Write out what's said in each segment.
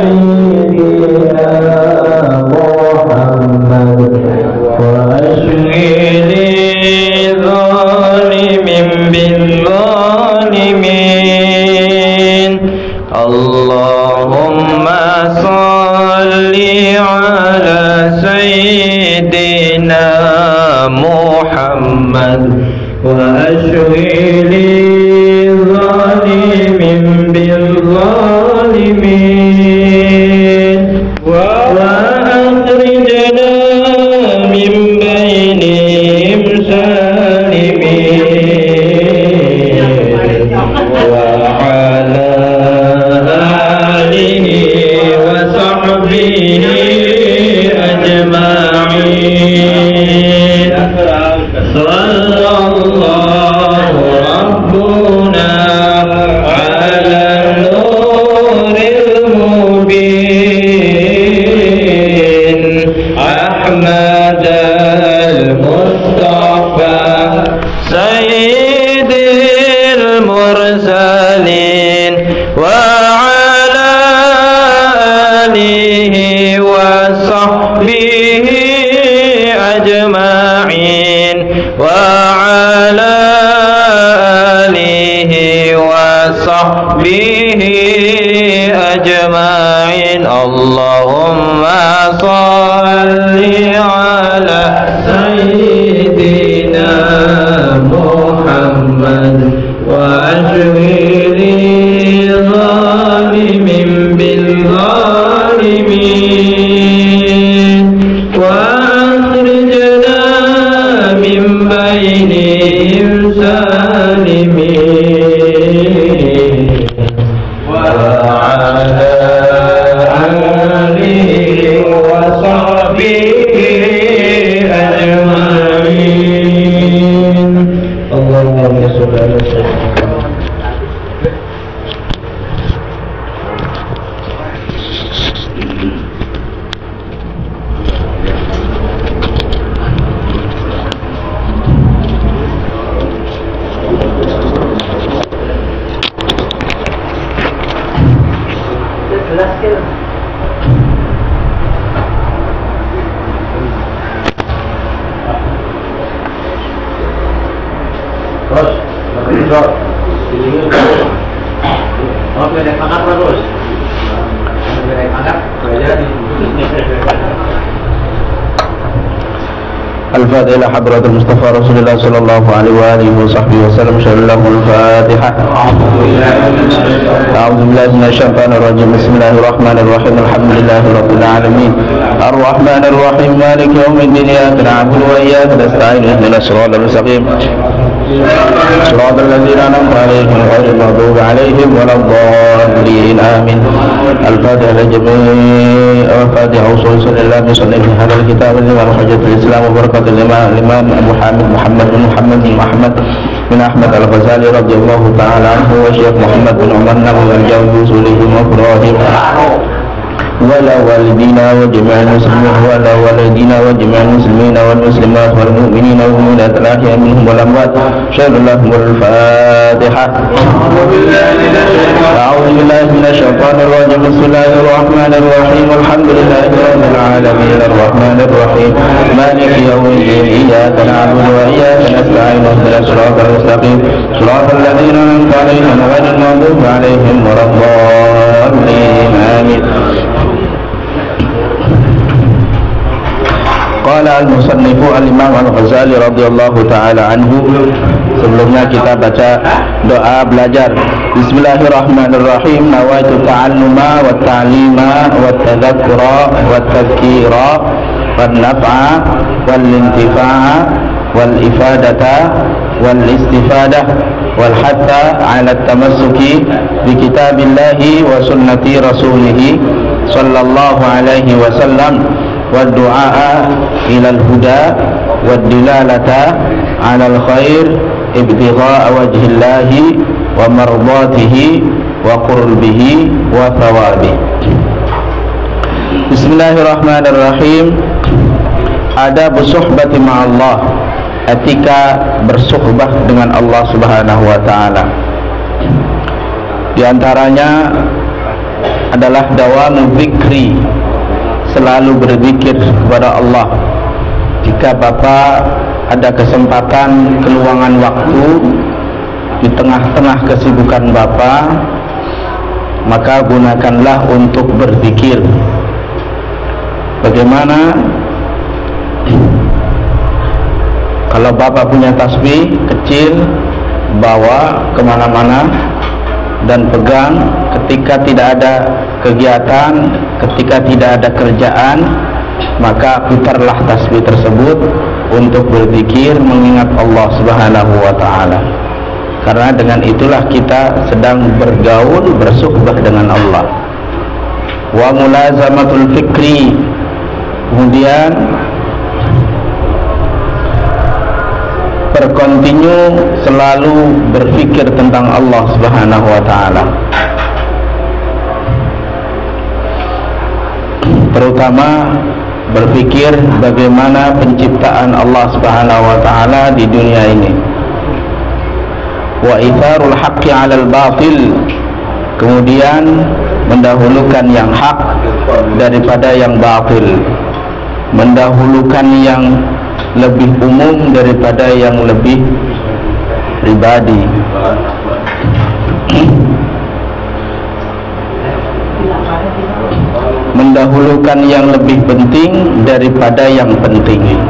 سيدنا محمد وأشغل ظالم بالظالمين اللهم صل على سيدنا محمد وأشغل ظالم بالظالمين وأخرجنا من بينهم سالمين وعلى آله وصحبه أجمعين صلى الله ربنا على النور المبين أحمد المصطفى سيد المرسلين وعلى آله وصحبه أجمعين وعلى آله وصحبه أجمعين اللهم صل على سيدنا محمد وأشغل ظالم بالظالمين وأخرجنا من بينهم سالمين وعلى آله وصحبه أجمعين اللهم صل على سيدنا الفاتحة إلى حضرة المصطفى رسول الله صلى الله عليه وآله وصحبه وسلم شهر الله الفاتحة أعوذ بالله من الشيطان الرجيم بسم الله الرحمن الرحيم الحمد لله رب العالمين الرحمن الرحيم مالك يوم الدين إياك نعبد وإياك نستعين اهدنا الصراط المستقيم صراط الذين أنعمت عليهم غير المغضوب عليهم ولا الضالين آمين الفاتحة لجميع الفاتحة وصول صلى الله عليه وسلم في هذا الكتاب الإمام حجة الإسلام وبركة الإمام أبو حامد محمد بن محمد بن أحمد بن أحمد الغزالي رضي الله تعالى عنه والشيخ محمد بن عمر نبوي الجوز وصولهم وفرادهم ولا والدينا وجميع المسلمين ولا والدينا وجميع المسلمين والمسلمات والمؤمنين والمؤمنات الأحياء منهم والأموات شهد لهم الفاتحة أعوذ بالله من الشيطان الرجيم بسم الله الرحمن الرحيم الحمد لله رب العالمين الرحمن الرحيم مالك يوم الدين إياك نعبد وإياك نستعين اهدنا الصراط المستقيم صراط الذين أنعمت عليهم غير المغضوب عليهم ولا الضالين آمين Qala al-musannifu al-imam al-Ghazali radhiyallahu ta'ala anhu. Sebelumnya kita baca doa belajar. Bismillahirrahmanirrahim. Nawaitu ta'alluma wa ta'lima wa tadhakkura wa tadhkira wa naf'a wal intifa'a wal ifadata wal istifadah wal hatta 'ala at-tamassuki bi kitabillahi wa sunnati rasulih sallallahu alaihi wasallam والدعاء إلى الهدى والدلالة على الخير ابتغاء وجه الله ومرضاته وقربه وثوابه. Bismillahirrahmanirrahim. Adab suhbati ma'allah, etika bersuhbah dengan Allah Subhanahu wa taala. Di antaranya adalah dawamu dzikri, selalu berzikir kepada Allah. Jika Bapak ada kesempatan keluangan waktu di tengah-tengah kesibukan Bapak, maka gunakanlah untuk berzikir. Bagaimana kalau Bapak punya tasbih kecil, bawa kemana-mana dan pegang ketika tidak ada kegiatan, ketika tidak ada kerjaan, maka putarlah tasbih tersebut untuk berzikir mengingat Allah Subhanahu wa ta'ala. Karena dengan itulah kita sedang bergaul, bersuhbah dengan Allah. Wa mulazamatul fikri, kemudian berkontinu selalu berfikir tentang Allah Subhanahu wa ta'ala, terutama berpikir bagaimana penciptaan Allah Subhanahu wa ta'ala di dunia ini. Wa itharul haqqi 'alal batil, kemudian mendahulukan yang hak daripada yang batil, mendahulukan yang lebih umum daripada yang lebih pribadi. Mendahulukan yang lebih penting daripada yang penting.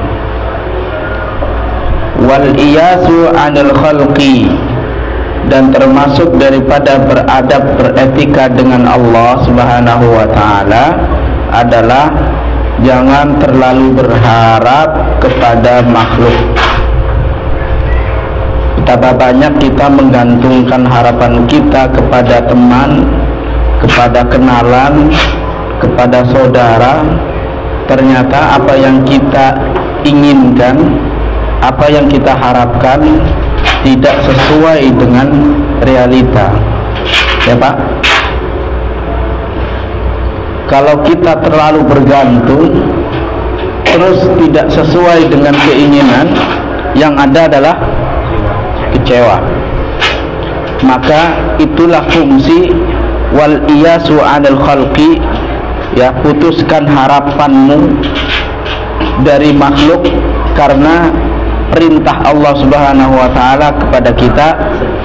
Wal iyasu 'anil khalqi, dan termasuk daripada beradab beretika dengan Allah Subhanahu wa ta'ala adalah jangan terlalu berharap kepada makhluk. Betapa banyak kita menggantungkan harapan kita kepada teman, kepada kenalan, kepada saudara. Ternyata apa yang kita inginkan, apa yang kita harapkan tidak sesuai dengan realita, ya Pak. Kalau kita terlalu bergantung, terus tidak sesuai dengan keinginan, yang ada adalah kecewa. Maka itulah fungsi wal iyasu 'anil khalqi, ya, putuskan harapanmu dari makhluk, karena perintah Allah Subhanahu wa ta'ala kepada kita,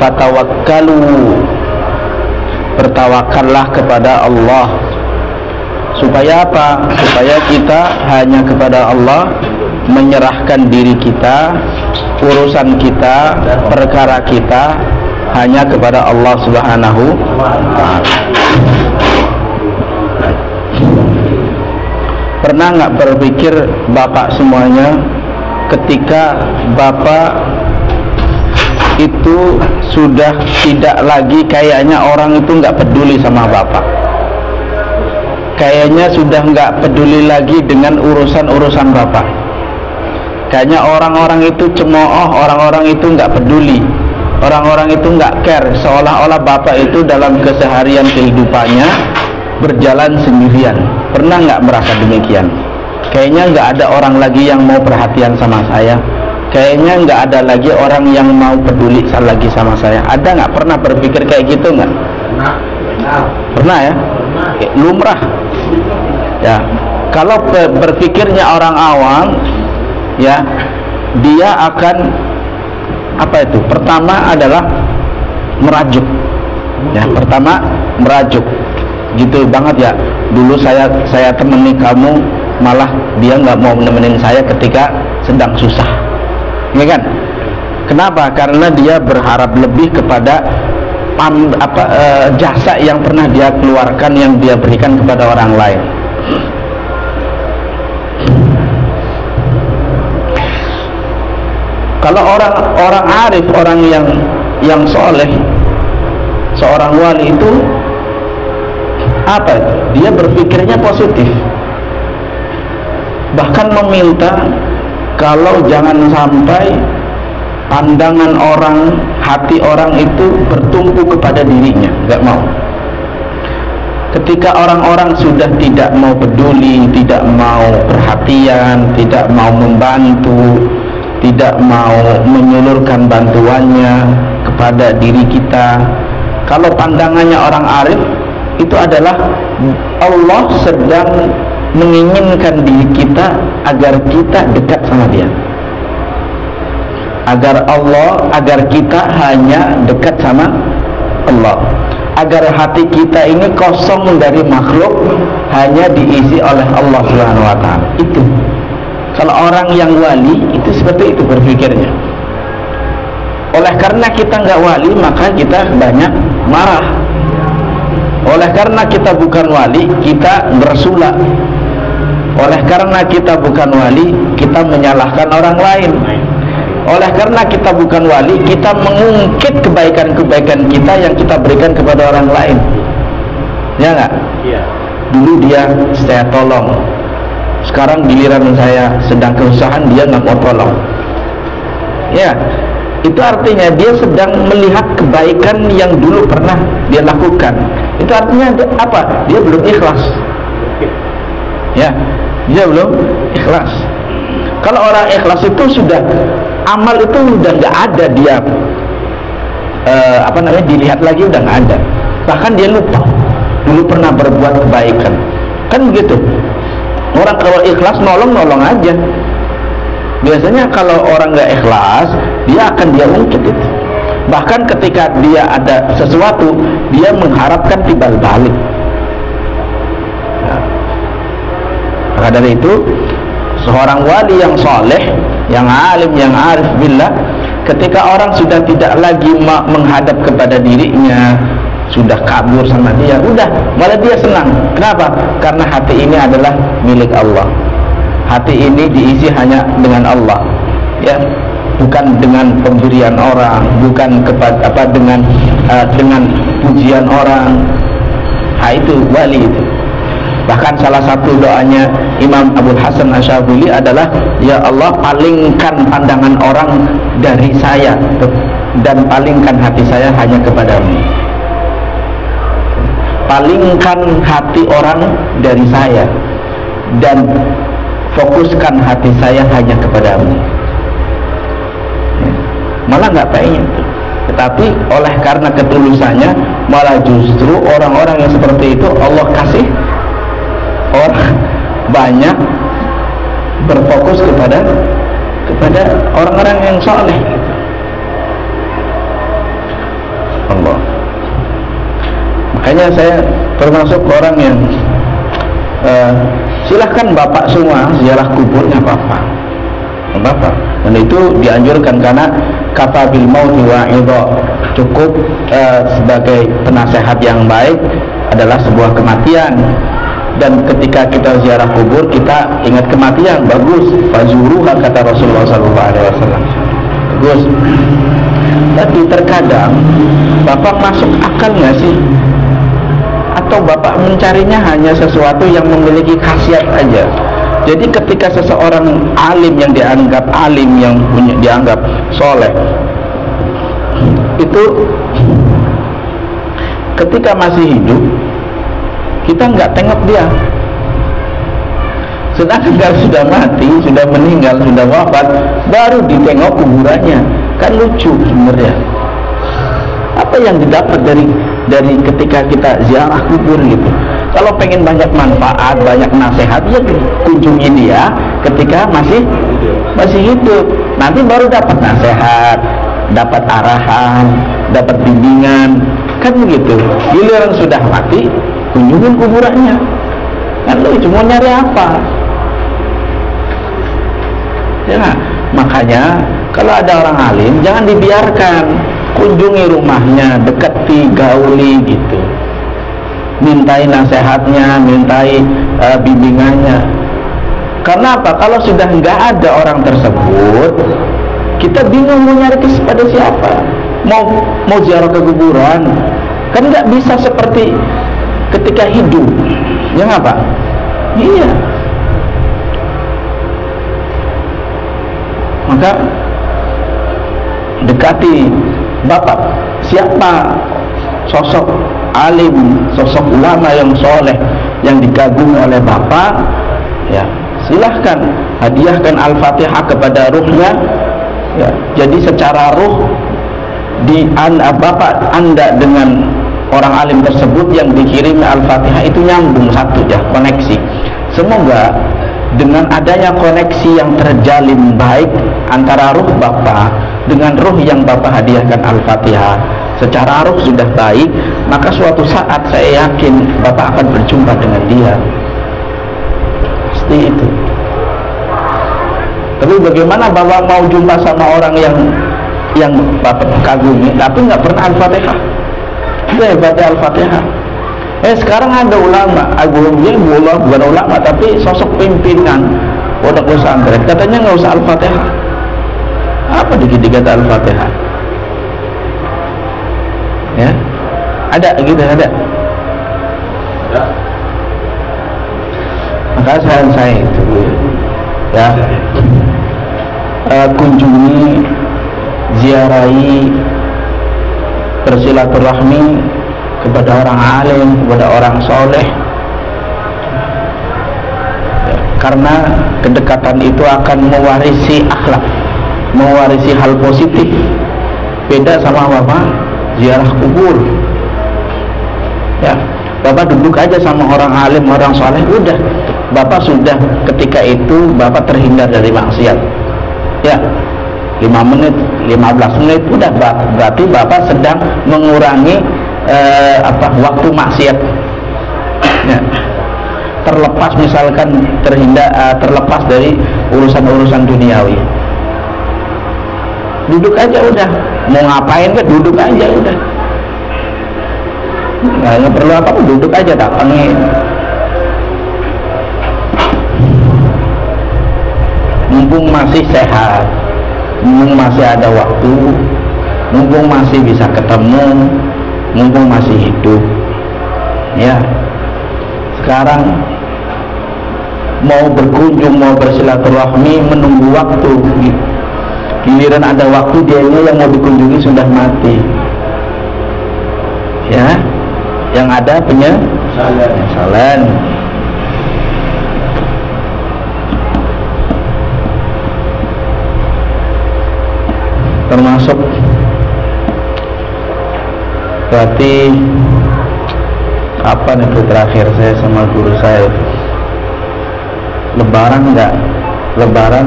fatawakkalu, bertawakallah kepada Allah. Supaya apa? Supaya kita hanya kepada Allah menyerahkan diri kita, urusan kita, perkara kita hanya kepada Allah Subhanahu wa ta'ala. Pernah nggak berpikir Bapak semuanya, ketika Bapak itu sudah tidak lagi, kayaknya orang itu nggak peduli sama Bapak, kayaknya sudah nggak peduli lagi dengan urusan-urusan Bapak, kayaknya orang-orang itu cemooh, orang-orang itu nggak peduli, orang-orang itu nggak care, seolah-olah Bapak itu dalam keseharian kehidupannya berjalan sendirian. Pernah nggak merasa demikian? Kayaknya nggak ada orang lagi yang mau perhatian sama saya, kayaknya nggak ada lagi orang yang mau peduli lagi sama saya. Ada nggak pernah berpikir kayak gitu nggak? Pernah ya? Lumrah ya. Kalau berpikirnya orang awam, ya, dia akan apa itu? Pertama adalah merajuk, ya, pertama merajuk, gitu banget ya. Dulu saya temani kamu, malah dia nggak mau nemenin saya ketika sedang susah, ya kan? Kenapa? Karena dia berharap lebih kepada jasa yang pernah dia keluarkan, yang dia berikan kepada orang lain. Kalau orang arif, orang yang soleh, seorang wali itu apa itu? Dia berpikirnya positif, bahkan meminta kalau jangan sampai pandangan orang, hati orang itu bertumpu kepada dirinya, nggak mau. Ketika orang-orang sudah tidak mau peduli, tidak mau perhatian, tidak mau membantu, tidak mau menyalurkan bantuannya kepada diri kita, kalau pandangannya orang arif itu adalah Allah sedang menginginkan diri kita agar kita dekat sama Dia, agar kita hanya dekat sama Allah, agar hati kita ini kosong dari makhluk, hanya diisi oleh Allah Subhanahu wa Ta'ala. Itu kalau orang yang wali itu seperti itu berpikirnya. Oleh karena kita nggak wali, maka kita banyak marah. Oleh karena kita bukan wali, kita bersula. Oleh karena kita bukan wali, kita menyalahkan orang lain. Oleh karena kita bukan wali, kita mengungkit kebaikan-kebaikan kita yang kita berikan kepada orang lain. Ya nggak? Iya. Dulu dia saya tolong, sekarang giliran saya sedang kesusahan, dia nggak mau tolong. Ya, itu artinya dia sedang melihat kebaikan yang dulu pernah dia lakukan. Itu artinya apa? Dia belum ikhlas. Ya, dia belum ikhlas. Kalau orang ikhlas itu sudah, amal itu udah nggak ada, dia dilihat lagi udah nggak ada. Bahkan dia lupa dulu pernah berbuat kebaikan. Kan begitu. Orang kalau ikhlas nolong aja. Biasanya kalau orang nggak ikhlas, dia akan dia ungkit itu. Bahkan ketika dia ada sesuatu, dia mengharapkan timbal balik. Nah, maka dari itu, seorang wali yang soleh, yang alim, yang arif billah, ketika orang sudah tidak lagi menghadap kepada dirinya, sudah kabur sama dia, udah malah dia senang. Kenapa? Karena hati ini adalah milik Allah. Hati ini diisi hanya dengan Allah, ya, bukan dengan pemberian orang, bukan dengan pujian orang. Nah, itu wali itu. Bahkan salah satu doanya Imam Abu Hasan Asy'adzili adalah, ya Allah, palingkan pandangan orang dari saya dan palingkan hati saya hanya kepadamu. Palingkan hati orang dari saya dan fokuskan hati saya hanya kepadamu. Malah nggak pengen, tetapi oleh karena ketulusannya, malah justru orang-orang yang seperti itu Allah kasih orang banyak berfokus kepada orang-orang yang saleh. Allah. Makanya saya termasuk orang yang silahkan Bapak semua ziarah kuburnya Bapak, dan itu dianjurkan karena kafabil mauti wa'idha, cukup sebagai penasehat yang baik adalah sebuah kematian. Dan ketika kita ziarah kubur, kita ingat kematian, bagus. Fazuruha, kata Rasulullah SAW, bagus. Tapi terkadang Bapak masuk akal nggak sih? Atau Bapak mencarinya hanya sesuatu yang memiliki khasiat aja? Jadi ketika seseorang alim yang dianggap alim, yang dianggap soleh, itu ketika masih hidup kita nggak tengok dia. Sedangkan kalau sudah mati, sudah meninggal, sudah wafat, baru ditengok kuburannya. Kan lucu sebenarnya. Apa yang didapat dari ketika kita ziarah kubur gitu? Kalau pengen banyak manfaat, banyak nasihat, ya kunjungi dia ketika masih hidup. Nanti baru dapat nasihat, dapat arahan, dapat bimbingan, kan begitu. Giliran sudah mati, kunjungin kuburannya. Kan lu cuma nyari apa? Ya, makanya kalau ada orang alim, jangan dibiarkan. Kunjungi rumahnya, dekati, gauli gitu. Mintai nasihatnya, mintai bimbingannya. Karena apa? Kalau sudah nggak ada orang tersebut, kita bingung mau nyari kepada siapa. Mau ziarah ke kuburan, kan nggak bisa seperti ketika hidup. Ya nggak Pak? Iya. Maka dekati Bapak, siapa sosok alim, sosok ulama yang soleh, yang dikagumi oleh Bapak, ya silahkan hadiahkan Al-Fatihah kepada ruhnya, ya. Jadi secara ruh Bapak Anda dengan orang alim tersebut yang dikirim Al-Fatihah itu nyambung satu ya, koneksi. Semoga dengan adanya koneksi yang terjalin baik antara ruh Bapak dengan ruh yang Bapak hadiahkan Al-Fatihah, secara ruh sudah baik, maka suatu saat saya yakin Bapak akan berjumpa dengan dia. Pasti itu. Tapi bagaimana Bapak mau jumpa sama orang yang Bapak kagumi tapi nggak pernah Al-Fatihah? Itu hebatnya Al-Fatihah. Sekarang ada ulama, bukan ulama tapi sosok pimpinan pondok pesantren, katanya nggak usah Al-Fatihah. Apa dikit-dikit Al-Fatihah? Ya, ada gitu, ada. Maka saya itu ya kunjungi, ziarahi, bersilaturahmi kepada orang alim, kepada orang soleh, karena kedekatan itu akan mewarisi akhlak, mewarisi hal positif. Beda sama Bapak ziarah kubur ya. Bapak duduk aja sama orang alim, orang soleh, udah Bapak sudah ketika itu Bapak terhindar dari maksiat ya. 5 menit, 15 menit udah, berarti Bapak sedang mengurangi waktu maksiat ya. Terlepas misalkan terlepas dari urusan-urusan duniawi, duduk aja udah, mau ngapain kan duduk aja udah, nggak perlu apa-apa, duduk aja, datangin. Mumpung masih sehat, mumpung masih ada waktu, mumpung masih bisa ketemu, mumpung masih hidup ya. Sekarang mau berkunjung, mau bersilaturahmi, menunggu waktu, giliran ada waktu dia ini yang mau dikunjungi sudah mati ya. Yang ada penyesalan. Termasuk berarti kapan itu terakhir saya sama guru saya itu? Lebaran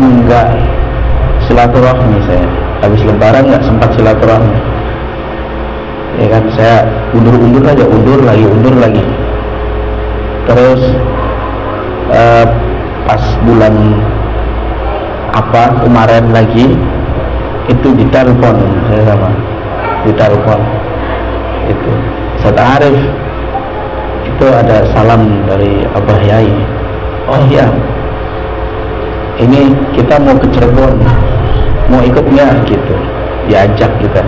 enggak silaturahmi saya. Habis lebaran enggak sempat silaturahmi ya kan. Saya undur lagi. Terus pas bulan kemarin lagi itu ditelepon saya sama, ditelepon itu Ustaz Arif, itu ada salam dari Abah Yai. Oh iya, ini kita mau ke Cirebon, mau ikut nggak gitu, diajak kita.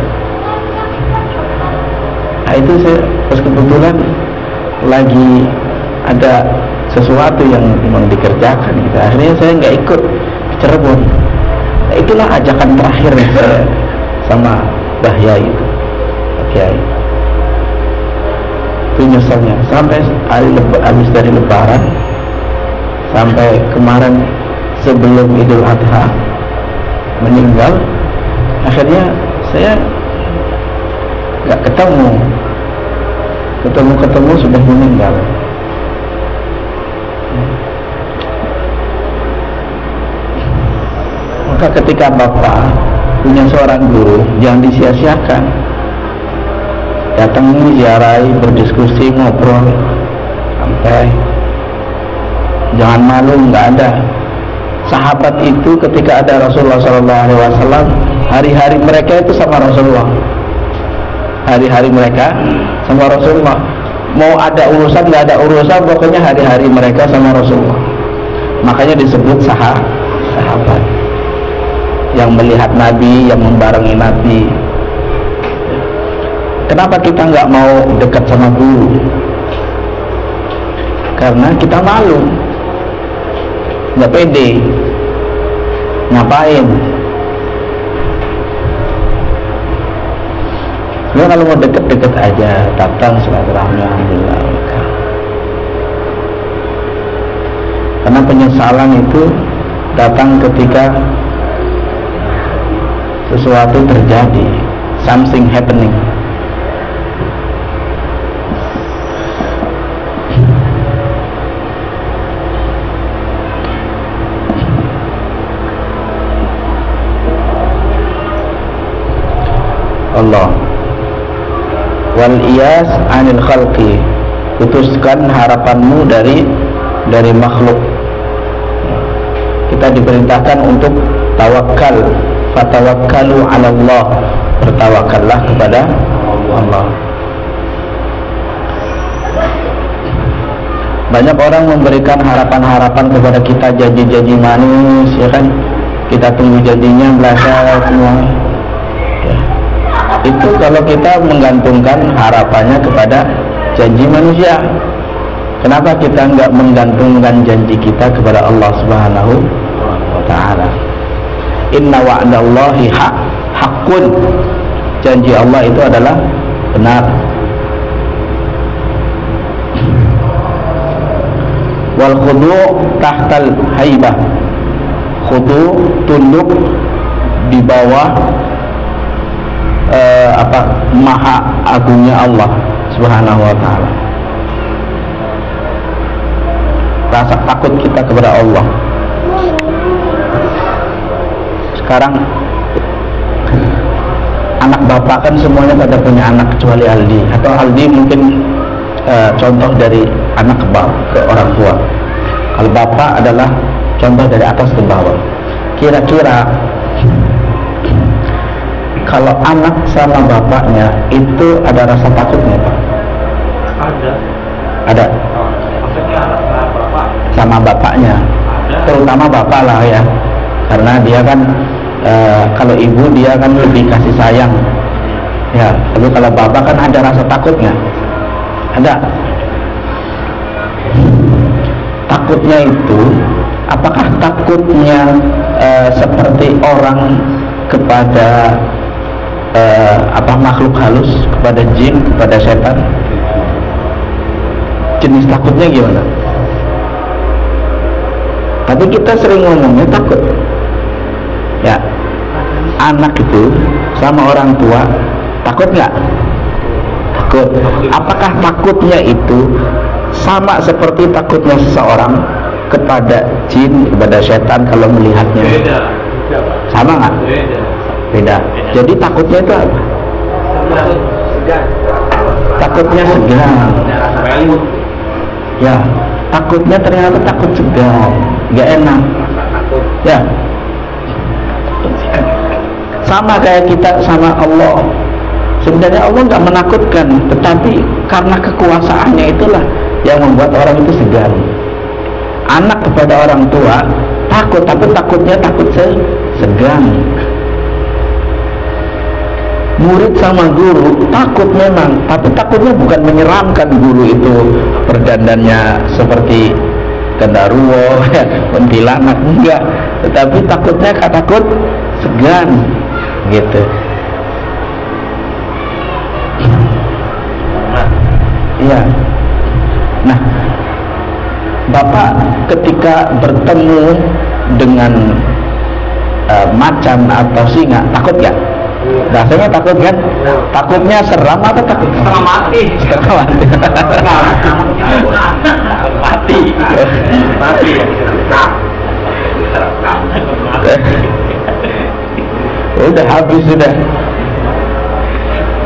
Nah itu saya pas kebetulan lagi ada sesuatu yang memang dikerjakan gitu, akhirnya saya nggak ikut ke Cirebon. Nah, itulah ajakan terakhir saya sama Mbah Yai itu, Pak Kiai. Itu nyeselnya sampai habis dari lebaran sampai kemarin sebelum Idul Adha meninggal, akhirnya saya nggak ketemu sudah meninggal. Maka ketika Bapak punya seorang guru, jangan disia-siakan. Datangi, ziarahi, berdiskusi, ngobrol, sampai jangan malu, nggak ada. Sahabat itu ketika ada Rasulullah SAW, hari-hari mereka itu sama Rasulullah. Hari-hari mereka sama Rasulullah. Mau ada urusan, nggak ada urusan, pokoknya hari-hari mereka sama Rasulullah. Makanya disebut sahabat yang melihat Nabi, yang membarengi Nabi. Kenapa kita nggak mau dekat sama guru? Karena kita malu, nggak pede. Ngapain? Ya kalau mau deket-deket aja, datang silaturahmi, alhamdulillah. Karena penyesalan itu datang ketika sesuatu terjadi, something happening. Allah. Wal iyas anil khalqi, putuskan harapanmu dari makhluk. Kita diperintahkan untuk tawakal, fatawakkalu 'ala Allah, bertawakallah kepada Allah. Banyak orang memberikan harapan-harapan kepada kita, janji-janji manis, ya kan? Kita tunggu janjinya berasa semua. Ya. Itu kalau kita menggantungkan harapannya kepada janji manusia. Kenapa kita enggak menggantungkan janji kita kepada Allah Subhanahu wa ta'ala? Inna wa'dallahi haqqun. Janji Allah itu adalah benar. Wal khudu' tahtal haibah. Khudu' tunduk di bawah maha agungnya Allah Subhanahu wa ta'ala. Rasa takut kita kepada Allah. Sekarang anak bapak kan semuanya pada punya anak kecuali Aldi, atau Aldi mungkin contoh dari anak ke orang tua. Kalau bapak adalah contoh dari atas ke bawah. Kira-kira kalau anak sama bapaknya itu ada rasa takutnya, Pak? Ada. Maksudnya anak sama bapak? Sama bapaknya. Terutama bapak lah ya, karena dia kan kalau ibu dia kan lebih kasih sayang. Ya, tapi kalau bapak kan ada rasa takutnya. Ada. Takutnya itu, apakah takutnya seperti orang kepada makhluk halus, kepada jin, kepada setan? Jenis takutnya gimana? Tapi kita sering ngomongnya takut. Ya, anak itu sama orang tua takut nggak? Takut. Apakah takutnya itu sama seperti takutnya seseorang kepada jin, kepada setan kalau melihatnya? Beda. Sama nggak? Beda. Jadi takutnya itu apa? Takutnya segan. Ya, takutnya ternyata takut segan, nggak enak. Ya, sama kayak kita sama Allah. Sebenarnya Allah nggak menakutkan, tetapi karena kekuasaannya itulah yang membuat orang itu segan. Anak kepada orang tua takut, tapi takutnya takut segan. Murid sama guru takut memang, tapi takutnya bukan menyeramkan. Guru itu perdandannya seperti gendaruwo, kuntilanak, enggak, tetapi takutnya takut segan gitu. Iya. Nah, Bapak ketika bertemu dengan macan atau singa takut nggak? Rasanya takut kan? Takutnya seram atau takut? Setengah mati. Setengah mati. Mati. Mati. Udah habis sudah.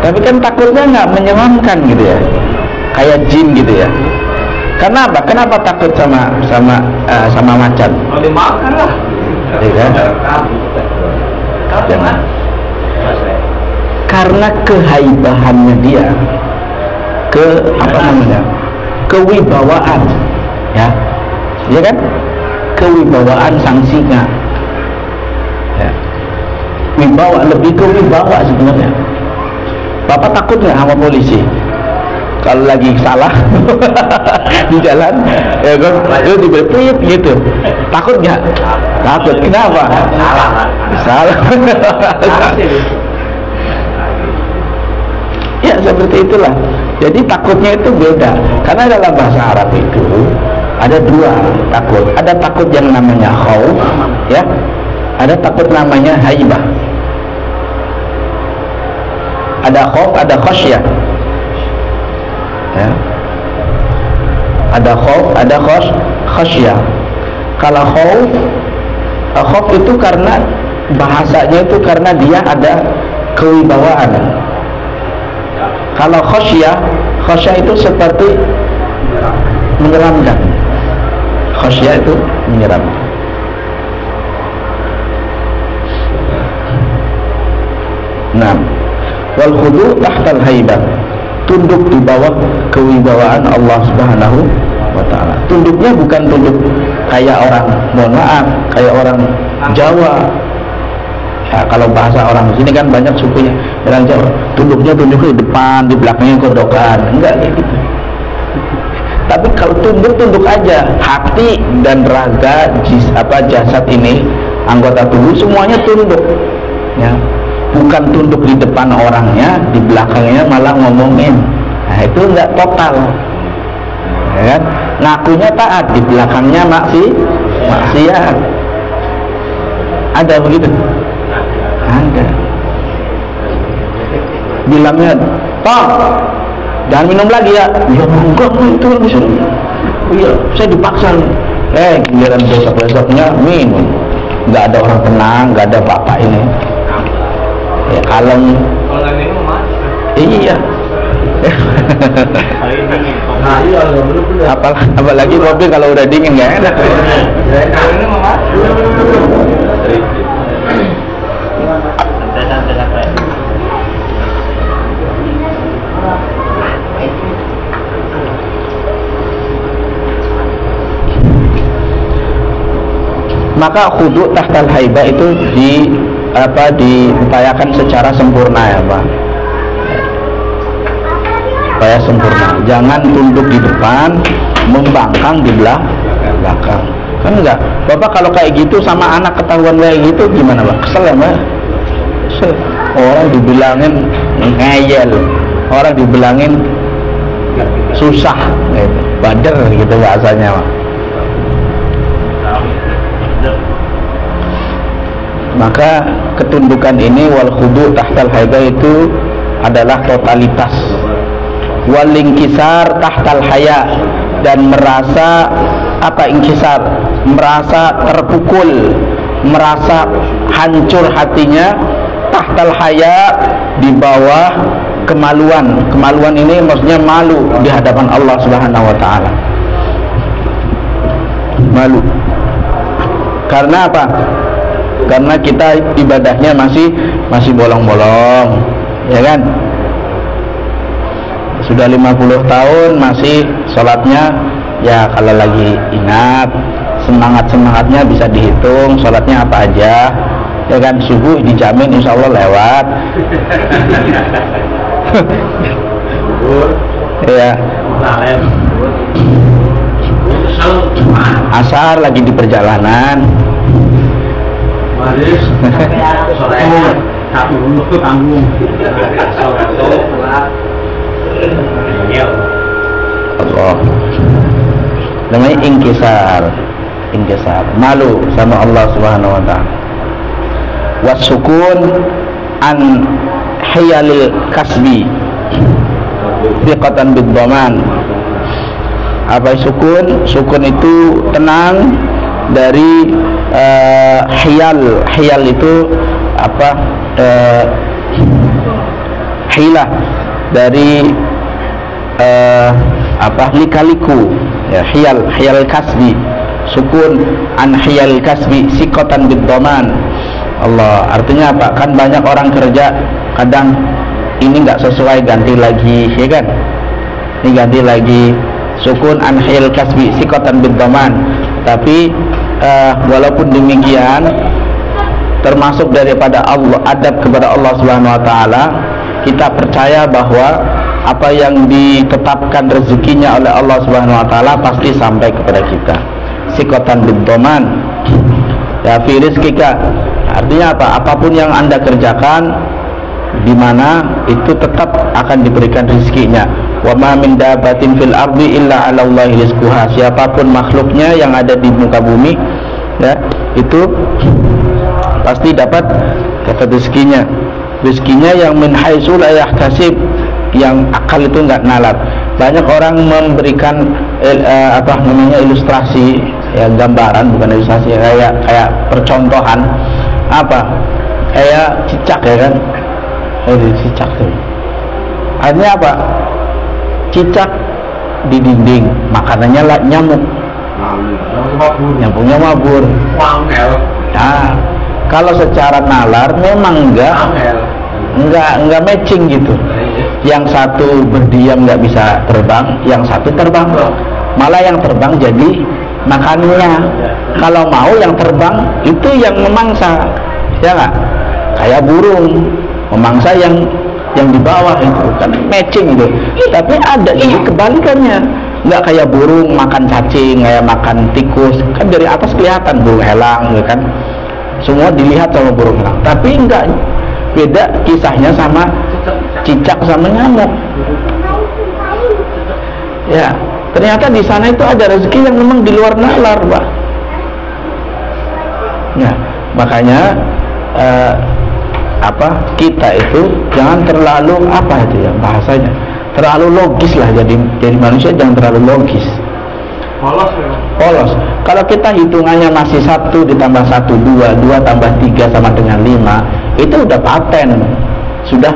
Tapi kan takutnya nggak menyeramkan gitu ya, kayak jin gitu ya. Kenapa? Kenapa takut sama macan? Mau dimakan lah. Ya kan? Jangan. Karena kehaibahannya dia, kewibawaan, ya kan? Kewibawaan sang singa. Ya. Wibawa, lebih ke wibawa sebenarnya. Bapak takut nggak sama polisi? Kalau lagi salah di jalan, ya kan, itu diberi gitu. Takut nggak? Takut. Kenapa? Salah. Ya seperti itulah. Jadi takutnya itu beda. Karena dalam bahasa Arab itu ada dua takut. Ada takut yang namanya khauf, ya. Ada takut namanya haibah. Ada khauf, ada khasyah. Ya. Ada khauf, ada khasyah. Kalau khauf itu karena bahasanya itu karena dia ada kewibawaan. Kalau khosyah itu seperti menyeramkan. Khosyah itu menyeramkan. Nah, wal khudu tahtal haibah, tunduk di bawah kewibawaan Allah Subhanahu wa ta'ala. Tunduknya bukan tunduk kayak orang, mohon maaf, kayak orang Jawa. Ya, kalau bahasa orang di sini kan banyak sukunya orang Jawa, tunduknya di depan, di belakangnya kodokan, enggak kayak gitu. Tapi kalau tunduk aja, hati dan raga, jasad ini, anggota tubuh semuanya tunduk. Ya, bukan tunduk di depan orangnya, di belakangnya malah ngomongin. Nah, itu enggak total. Ya, ngakunya taat, di belakangnya maksiat. Ada begitu? Ada. Bilangnya, "Pak, jangan minum lagi ya." "Ya enggak, itu kan disuruh." "Iya, saya dipaksa." Giliran besok-besoknya minum. Nggak ada orang tenang, nggak ada bapak ini. Ya kalem. Kalau nggak minum mati. Iya. Apalagi mobil kalau udah dingin nggak enak. Maka khudu tahtal haibah itu diupayakan secara sempurna, ya Pak. Supaya sempurna. Jangan tunduk di depan, membangkang di belakang. Kan enggak. Bapak kalau kayak gitu sama anak ketahuan kayak gitu gimana, Pak? Kesel ya, Pak? Kesel. Orang dibilangin ngeyel, orang dibilangin susah, gitu. Bader gitu bahasanya, Pak. Maka ketundukan ini wal khudu tahtal haibah itu adalah totalitas. Wal inkisar tahtal haya, dan merasa inkisar, merasa terpukul, merasa hancur hatinya, tahtal haya, di bawah kemaluan. Kemaluan ini maksudnya malu di hadapan Allah Subhanahu wa ta'ala. Malu. Karena apa? Karena kita ibadahnya masih bolong-bolong, ya kan? Sudah 50 tahun masih sholatnya, ya kalau lagi ingat, semangatnya bisa dihitung sholatnya apa aja, ya kan? Subuh dijamin insya Allah lewat. Ya. Asar lagi di perjalanan. Allah, namanya inkisar, malu sama Allah Subhanahu wa ta'ala. Wasukun an hiyalil kasbi thiqatan bid-dhaman. Apa sukun? Sukun itu tenang dari hiyal itu apa? Hilah dari lika-liku, ya, hiyal kasbi. Sukun an hiyal kasbi sikotan bid-dhaman. Allah, artinya apa? Kan banyak orang kerja, kadang ini nggak sesuai, ganti lagi, ya kan? Ini ganti lagi. Sukun an hiyal kasbi sikotan bid-dhaman. Tapi walaupun demikian, termasuk daripada Allah, adab kepada Allah Subhanahu wa ta'ala, kita percaya bahwa apa yang ditetapkan rezekinya oleh Allah Subhanahu wa ta'ala pasti sampai kepada kita. Sikotan bid-dhaman, ya, fi rizqika, artinya apa? Apapun yang Anda kerjakan di mana itu tetap akan diberikan rezekinya. Wa ma min dabbatin fil ardi illa 'ala Allahi rizquha. Siapapun makhluknya yang ada di muka bumi, ya, itu pasti dapat rezekinya. Rezekinya yang min haitsu la yahtasib, yang akal itu enggak nalar. Banyak orang memberikan ilustrasi, ya, gambaran, bukan ilustrasi, kayak percontohan apa? Kayak cicak, ya kan? Cicak tuh. Akhirnya apa? Cicak di dinding, makanannya lah nyamuk. Nyamuknya mabur. Nah, kalau secara nalar memang enggak matching gitu. Yang satu berdiam nggak bisa terbang, yang satu terbang. Malah yang terbang jadi makannya. Kalau mau yang terbang itu yang memangsa, ya nggak? Kayak burung memangsa yang di bawah itu kan matching itu. Tapi ada juga kebalikannya, nggak kayak burung makan cacing, kayak makan tikus kan dari atas kelihatan burung elang, ya kan? Semua dilihat sama burung elang, tapi enggak, beda kisahnya sama cicak sama nyamuk. Ya, ternyata di sana itu ada rezeki yang memang di luar nalar, Pak. Ya, makanya kita itu jangan terlalu bahasanya terlalu logis lah, jadi manusia jangan terlalu logis. Polos. Kalau kita hitungannya masih 1 ditambah 1 2, 2 tambah 3 sama dengan 5, itu udah paten. Sudah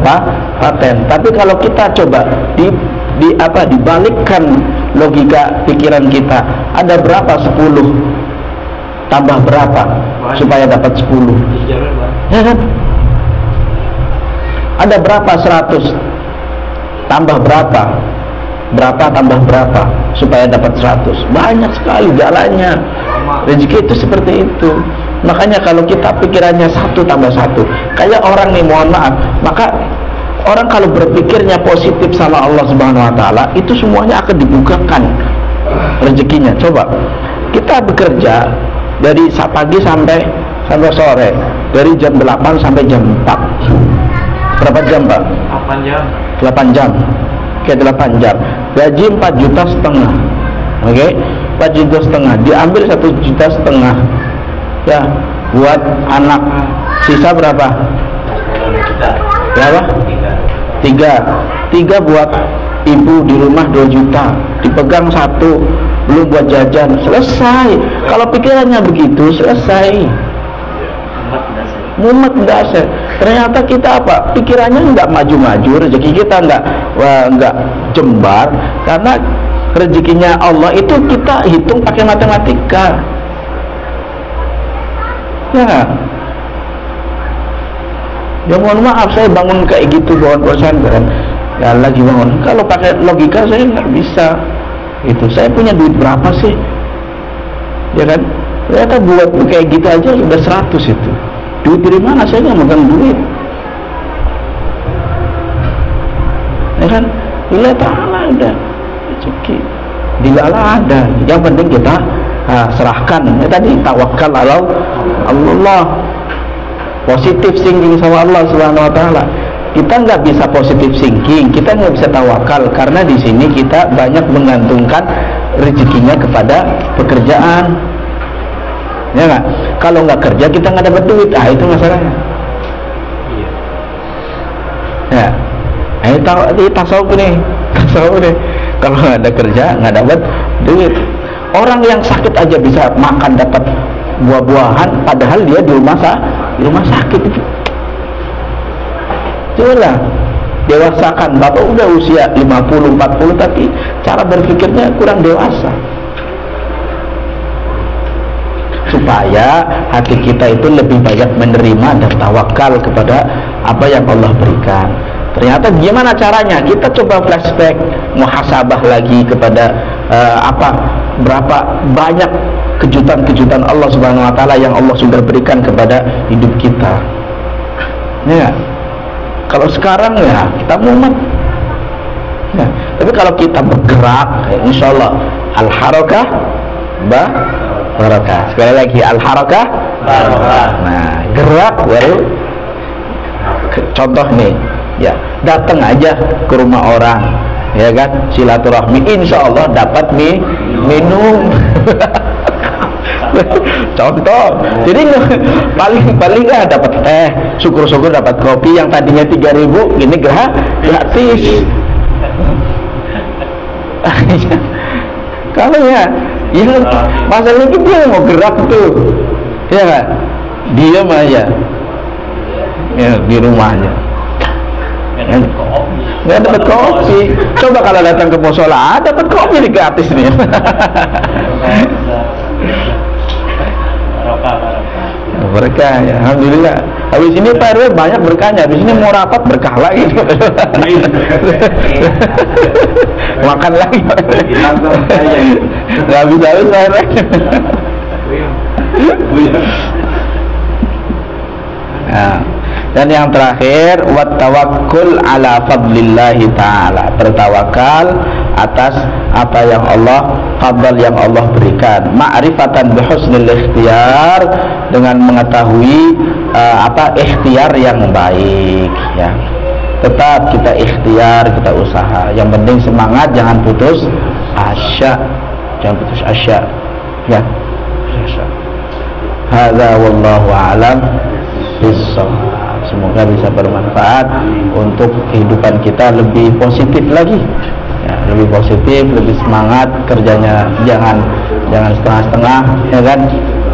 paten. Tapi kalau kita coba dibalikkan logika pikiran kita, ada berapa 10 tambah berapa supaya dapat 10? Ya kan? Ada berapa 100 tambah berapa? Berapa tambah berapa supaya dapat 100? Banyak sekali jalannya. Rezeki itu seperti itu. Makanya kalau kita pikirannya 1 tambah 1, kayak orang nih, mohon maaf, maka orang kalau berpikirnya positif sama Allah Subhanahu wa taala, itu semuanya akan dibukakan rezekinya. Coba kita bekerja dari pagi sampai sore, dari jam 8 sampai jam 4. Berapa jam, Pak? 8 jam. 8 jam. Oke, 8 jam. Gaji 4,5 juta. Oke, 4,5 juta. Diambil 1,5 juta. Ya, buat anak. Sisa berapa? Berapa? 3 buat ibu di rumah 2 juta. Dipegang 1, belum buat jajan. Selesai. Kalau pikirannya begitu, selesai. Mumet dasar. Ternyata kita pikirannya nggak maju-maju, rezeki kita nggak jembar, karena rezekinya Allah itu kita hitung pakai matematika. Ya mohon maaf, saya bangun kayak gitu, bangun pesantren ya lagi bangun, kalau pakai logika saya nggak bisa. Itu saya punya duit berapa sih, ya kan? Ternyata buat kayak gitu aja udah 100 itu. Duit dari mana? Saya nggak megang duit, ya kan? Bila ta'ala ada rezeki, bila ada. Yang penting kita serahkan. Ya tadi tawakal ala Allah, positif thinking sama Allah Subhanahu wa taala. Kita nggak bisa positif thinking, kita nggak bisa tawakal, karena di sini kita banyak menggantungkan rezekinya kepada pekerjaan. Ya nggak? Kalau nggak kerja kita nggak dapat duit, itu masalahnya. Ya, ini tasawuf nih. Kalau nggak ada kerja nggak dapat duit. Orang yang sakit aja bisa makan dapat buah-buahan, padahal dia di rumah sakit itu. Itulah dewasakan. Bapak udah usia 50-40 tapi cara berpikirnya kurang dewasa. Supaya hati kita itu lebih banyak menerima dan tawakal kepada apa yang Allah berikan. Ternyata gimana caranya? Kita coba flashback, muhasabah lagi kepada berapa banyak kejutan-kejutan Allah Subhanahu wa taala yang Allah sudah berikan kepada hidup kita. Ya. Kalau sekarang ya kita mumet. Ya. Tapi kalau kita bergerak, insya Allah al-harakah barakah. Sekali lagi al-harakah barakah. Nah, gerak baru. Contoh nih, ya datang aja ke rumah orang, ya kan, silaturahmi, insya Allah dapat minum. Contoh, jadi paling nggak dapat teh, syukur-syukur dapat kopi yang tadinya 3.000, ini gratis. Kalau ya masalahnya dia mau gerak tuh, ya kan, diam aja ya di rumahnya. Nggak dapat kopi. Coba kalau datang ke musola, dapat kopi di gratis nih. Berkah ya, alhamdulillah. Habis ini Pak RW banyak berkahnya. Habis ini mau rapat berkah lagi. Makan lagi. Nggak habis-habis Pak RW. Nah, dan yang terakhir, wat tawakkul ala fadlillahi ta'ala, bertawakal atas apa yang Allah, fadl yang Allah berikan, ma'rifatan bihusnil ikhtiyar, dengan mengetahui ikhtiar yang baik ya. Tetap kita ikhtiar, kita usaha, yang penting semangat, jangan putus asa, ya. Hadza wallahu a'lam bissawab. Semoga bisa bermanfaat untuk kehidupan kita lebih positif lagi ya, lebih positif, lebih semangat kerjanya, jangan setengah-setengah ya kan.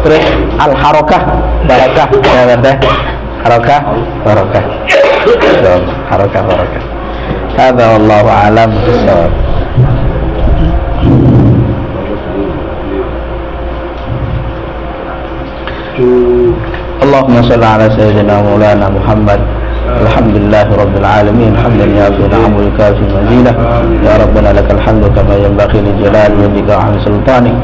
Terus al harokah barakah ya kan teh, harokah barakah, harokah barakah. Hadza wallahu a'lam bissawab. Allahumma salli ala sayyidina maulana Muhammad. Alhamdulillah rabbil alamin, hamdan yafi na'amul kafi mazidah. Ya Rabbana lakal hamdu kama yanbaghi li jalali wajhika wa 'azimi sultanik.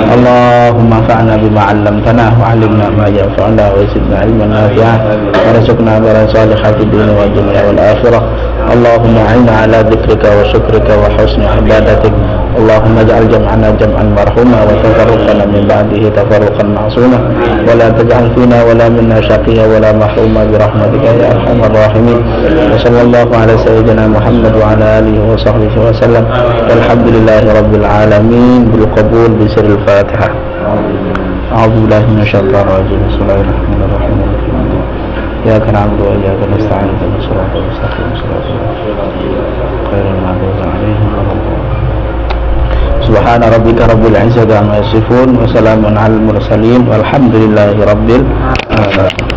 Allahumma anfa'na bima 'allamtana wa 'allimna ma yanfa'una wa zidna 'ilman nafi'an warzuqna amalan salihan fid dunya wad dunya wal akhirah. Allahumma 'inna 'ala dzikrika wa syukrika wa husni ibadatik. Allahumma ij'al jam'ana jam'an marhuma wa tafarruqana min ba'dihi tafarruqan ma'suma wa la taj'al fina wa la minna shaqiyya wa la mahruma bi rahmatika ya arhamar rahimin. Wa sallallahu ala sayyidina Muhammad wa ala alihi wa sahbihi wa sallam. Walhamdulillahi rabbil alamin bil qabul bi sirril Fatihah. A'udzu billahi minasyaitonir rajim. Bismillahirrahmanirrahim. Iyyaka na'budu wa iyyaka nasta'in. Ihdinas siratal mustaqim. Shiratal ghairil maghdubi 'alaihim waladdallin. Subhana rabbika rabbil izzati amma yasifun wa salamun alal mursalin walhamdulillahi rabbil alamin.